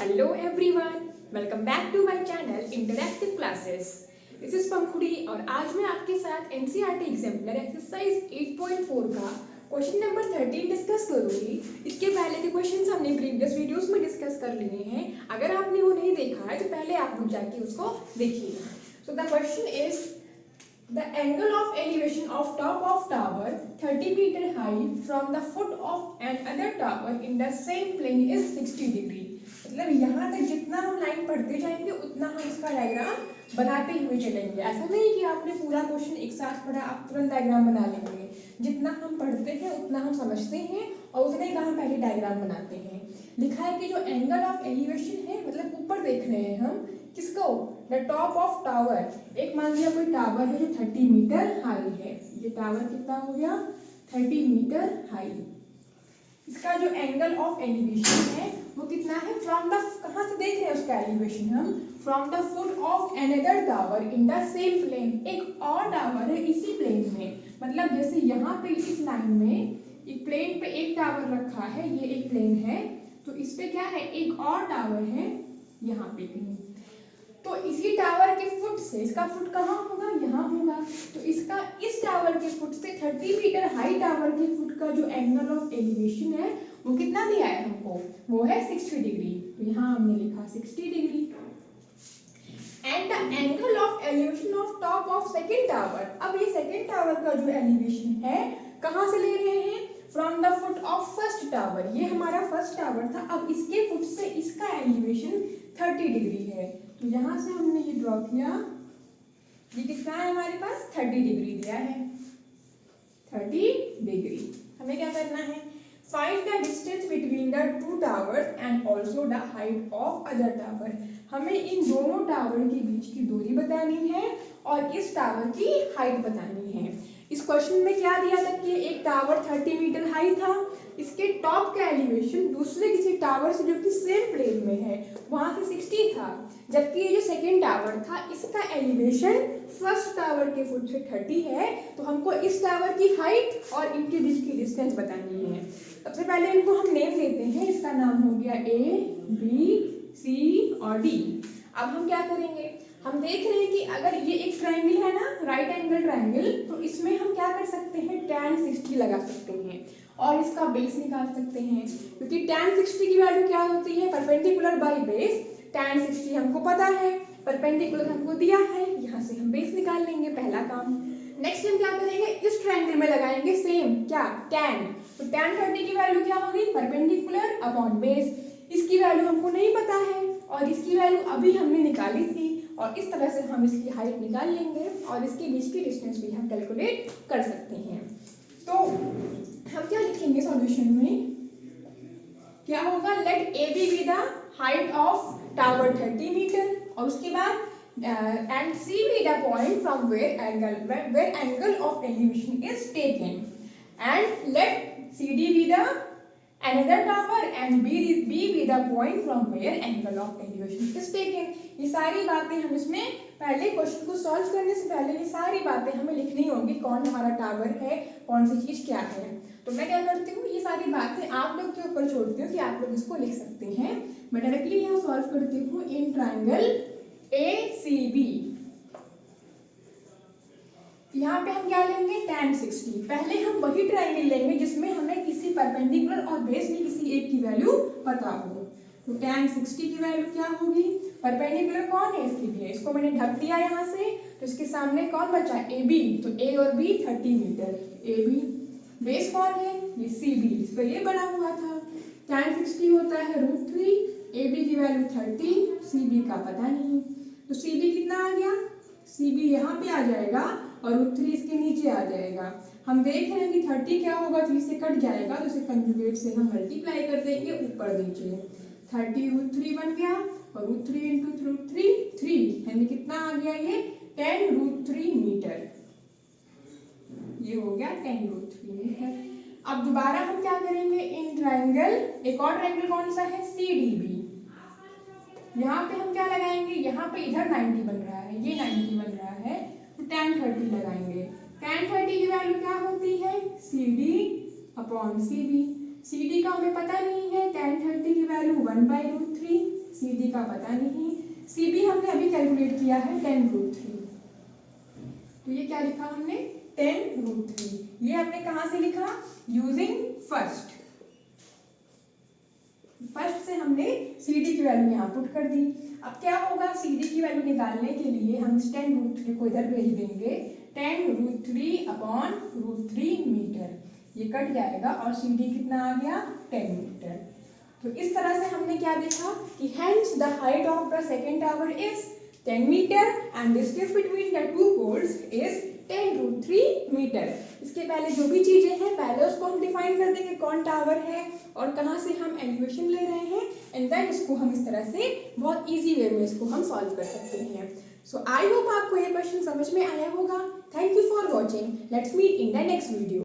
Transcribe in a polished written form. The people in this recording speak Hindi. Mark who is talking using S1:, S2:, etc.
S1: Hello everyone, welcome back to my channel Interactive Classes. This is पंखुड़ी और आज मैं आपके साथ NCERT एग्जाम्पलर एक्सरसाइज 8.4 का क्वेश्चन नंबर 13 डिस्कस करूंगी। इसके पहले के क्वेश्चंस हमने प्रीवियस वीडियोस में डिस्कस कर लिए हैं। अगर आपने वो नहीं देखा है तो पहले आप लोग जाके उसको देखिएगा। So the question is the angle of elevation of top of tower 30 meter high from the foot of another tower in the same plane is 60 degree। मतलब यहाँ तक जितना हम लाइन पढ़ते जाएंगे उतना हम इसका डायग्राम बनाते हुए चलेंगे। ऐसा नहीं कि आपने पूरा क्वेश्चन एक साथ पढ़ा आप तुरंत डायग्राम बना लेंगे। जितना हम पढ़ते हैं उतना हम समझते हैं और उतने का हम पहले डायग्राम बनाते हैं। लिखा है कि जो एंगल ऑफ एलिवेशन है मतलब ऊपर देख रहे हैं हम किसको, द टॉप ऑफ टावर। एक मान लिया कोई टावर है जो 30 मीटर हाई है। ये टावर कितना हो गया, 30 मीटर हाई। इसका जो एंगल ऑफ एलिवेशन है वो कितना है, फ्रॉम द, कहाँ से देख रहे हैं उसका एलिवेशन हम, from the foot of another tower in the same plane. एक और टावर है इसी प्लेन में, मतलब जैसे यहाँ पे इस लाइन में एक प्लेन पे एक टावर रखा है, ये एक प्लेन है तो इस पे क्या है, एक और टावर है यहाँ पे कहीं। तो इसी टावर के फुट से, इसका फुट कहाँ होगा, यहाँ होगा, तो इसका इस टावर के फुट से 30 मीटर हाई टावर के फुट का जो एंगल ऑफ एलिवेशन है वो कितना दिया है हमको, वो है 60 डिग्री। तो यहाँ हमने लिखा 60 degree. And the angle of elevation of top of second tower. अब ये सेकेंड टावर का जो एलिवेशन है कहाँ से ले रहे हैं, from the foot of first tower. ये हमारा फर्स्ट टावर था, अब इसके फुट से इसका एलिवेशन 30 डिग्री है। तो यहाँ से हमने ये ड्रॉ किया, ये कितना है हमारे पास, 30 डिग्री दिया है, 30 डिग्री। हमें क्या करना है, find the distance between the two towers and also the height of other tower. हमें इन दोनों टावर के बीच की दूरी बतानी है और इस टावर की हाइट बतानी है। इस क्वेश्चन में क्या दिया था कि एक टावर 30 मीटर हाई था, इसके टॉप का एलिवेशन दूसरे किसी टावर से जो कि सेम प्लेन में है वहां से 60 था, जबकि ये जो सेकेंड टावर था इसका एलिवेशन फर्स्ट टावर के फुट से 30 है। तो हमको इस टावर की हाइट और इनके बीच की डिस्टेंस बतानी है। सबसे पहले इनको हम नेम देते हैं, इसका नाम हो गया A, B, C और D। अब हम क्या करेंगे, हम देख रहे हैं कि अगर ये एक ट्रायंगल है ना, राइट एंगल ट्रायंगल, तो इसमें हम क्या कर सकते हैं, tan 60 लगा सकते हैं और इसका बेस निकाल सकते हैं, क्योंकि tan 60 की वैल्यू क्या होती है, परपेंडिकुलर बाय बेस। tan 60 हमको पता है, परपेंडिकुलर हमको दिया है, यहाँ से हम बेस निकाल लेंगे, पहला काम। नेक्स्ट हम क्या करेंगे, इस ट्रायंगल में लगाएंगे सेम क्या, tan। तो tan 30 की वैल्यू क्या होगी, परपेंडिकुलर अपॉन बेस। इसकी वैल्यू हमको नहीं पता है और इसकी वैल्यू अभी हमने निकाली थी, और इस तरह से हम इसकी हाइट निकाल लेंगे और इसके बीच की डिस्टेंस भी हम कैलकुलेट कर सकते हैं। तो हम क्या लिखेंगे सॉल्यूशन में, क्या होगा, let A B the height of tower 30 metre और उसके बाद and C B the point from where angle of elevation is taken, and let C D be the another tower and B be the point from where angle of elevation is taken। ये सारी बातें हम इसमें पहले क्वेश्चन को सॉल्व करने से पहले ये सारी बातें हमें लिखनी होंगी, कौन हमारा टावर है, कौन सी चीज क्या है। तो मैं क्या करती हूँ, ये सारी बातें आप लोग के ऊपर छोड़ती हूँ कि आप लोग इसको लिख सकते हैं। मैं डायरेक्टली यहाँ सॉल्व करती हूँ इन ट्राइंगल ACB। यहाँ पे हम क्या लेंगे, tan 60। पहले हम वही ट्रायंगल लेंगे जिसमें हमें किसी परपेंडिकुलर और बेस में किसी एक की वैल्यू पता हो। तो tan 60 की वैल्यू क्या होगी, परपेंडिकुलर कौन है, इसकी भी है, इसको मैंने ढक दिया यहाँ से, तो इसके सामने कौन बचा, AB। तो A और B 30 मीटर, AB। बेस कौन है, ये CB, इस पर ये बना हुआ था। tan 60 होता है √3, AB की वैल्यू 30, CB का पता नहीं, तो CB कितना आ गया, CB यहाँ पे आ जाएगा और √3 इसके नीचे आ जाएगा। हम देख रहे हैं कि 30 क्या होगा, 3 से कट जाएगा तो इसे कंजुगेट से हम मल्टीप्लाई कर देंगे ऊपर नीचे, 30 √3 बन गया और √3 इंटू √3 3, यानी कितना आ गया, ये 10 √3 मीटर। ये हो गया 10 √3 मीटर। अब दोबारा हम क्या करेंगे, इन ट्रायंगल, एक और ट्रायंगल कौन सा है, CDB। यहाँ पे हम क्या लगाएंगे, यहाँ पे इधर 90 बन रहा है, ये 90 बन रहा है, तो tan 30 लगाएंगे। tan 30 की वैल्यू क्या होती है, CD अपॉन CB। CD का हमें पता नहीं है, tan 30 की वैल्यू 1/√3, का पता नहीं, सी बी हमने अभी कैलकुलेट किया है 10√3। तो ये क्या लिखा हमने 10√3। ये हमने कहाँ से लिखा, यूजिंग फर्स्ट से हमने सी डी की वैल्यू यहाँ पुट कर दी। अब क्या होगा, सी डी की वैल्यू निकालने के लिए हम 10√3 को इधर भेज देंगे, 10√3/√3 मीटर, ये कट जाएगा और सी डी कितना आ गया 10 मीटर। तो इस तरह से हमने क्या देखा कि hence the height of the second tower is 10 meter and distance between the two poles is 10√3 metre. इसके पहले जो भी चीजें हैं पहले उसको हम डिफाइन कर देंगे कौन टावर है और कहाँ से हम एलिवेशन ले रहे हैं, एंड देन इसको हम इस तरह से बहुत इजी वे में इसको हम सॉल्व कर सकते हैं। सो आई होप आपको ये क्वेश्चन समझ में आया होगा। Thank you for watching, let's meet in the next video.